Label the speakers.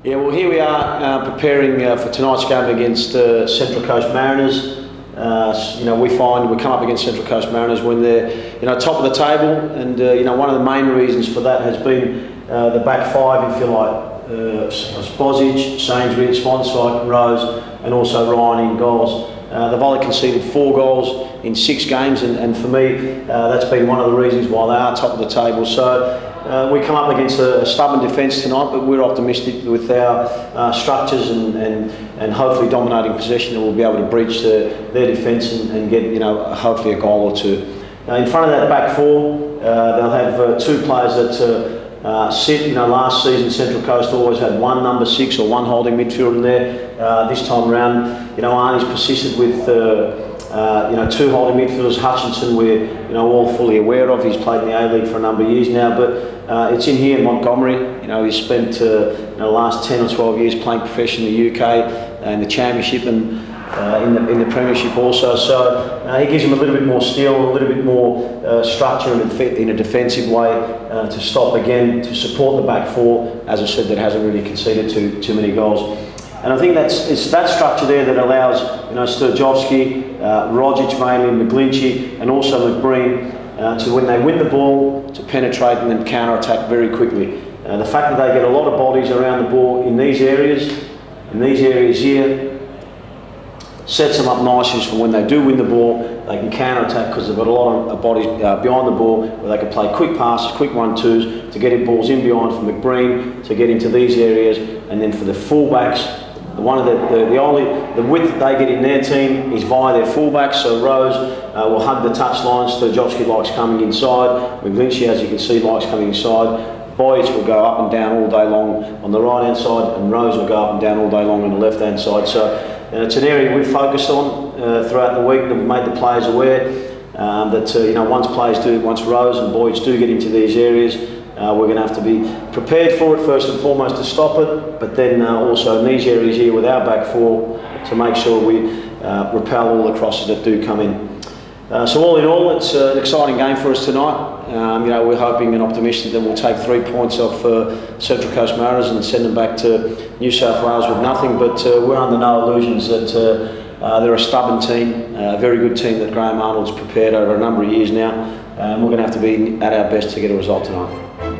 Speaker 1: Yeah, well, here we are preparing for tonight's game against Central Coast Mariners. We find we come up against Central Coast Mariners when they're top of the table, and one of the main reasons for that has been the back five, if you like, Bozic, Sainsbury, Sponsite, Rose, and also Ryan in goals. They've only conceded 4 goals in 6 games, and for me, that's been one of the reasons why they are top of the table. So we come up against a stubborn defence tonight, but we're optimistic with our structures and hopefully dominating possession that we'll be able to breach their defence and get hopefully a goal or two. In front of that back four, they'll have 2 players that sit. Last season Central Coast always had one number 6 or one holding midfielder in there. This time round, Arnie's persisted with 2 holding midfielders. Hutchinson, we're all fully aware of. He's played in the A-League for a number of years now, but it's in here Montgomery. He's spent the last 10 or 12 years playing professionally in the UK in the Championship and in the Premiership also. So he gives him a little bit more steel, a little bit more structure in a defensive way to stop again, to support the back four, as I said, that hasn't really conceded too many goals. And I think it's that structure there that allows Sturjovski, Rogic mainly, McGlinchey, and also McBreen to, when they win the ball, to penetrate and then counter-attack very quickly. The fact that they get a lot of bodies around the ball in these areas here, sets them up nicely for when they do win the ball, they can counter-attack because they've got a lot of bodies behind the ball where they can play quick passes, quick 1-2s to get balls in behind for McBreen to get into these areas, and then for the fullbacks, the width that they get in their team is via their fullbacks. So Rose will hug the touch line. Sturjovski likes coming inside. McGlinchey, as you can see, likes coming inside. Boys will go up and down all day long on the right hand side, and Rose will go up and down all day long on the left hand side. So it's an area we've focused on throughout the week, that we've made the players aware that once Rose and Boys do get into these areas, we're going to have to be prepared for it first and foremost to stop it, but then also in these areas here with our back four to make sure we repel all the crosses that do come in. So all in all, it's an exciting game for us tonight. We're hoping and optimistic that we'll take 3 points off Central Coast Mariners and send them back to New South Wales with nothing, but we're under no illusions that they're a stubborn team, a very good team that Graham Arnold's prepared over a number of years now. We're going to have to be at our best to get a result tonight.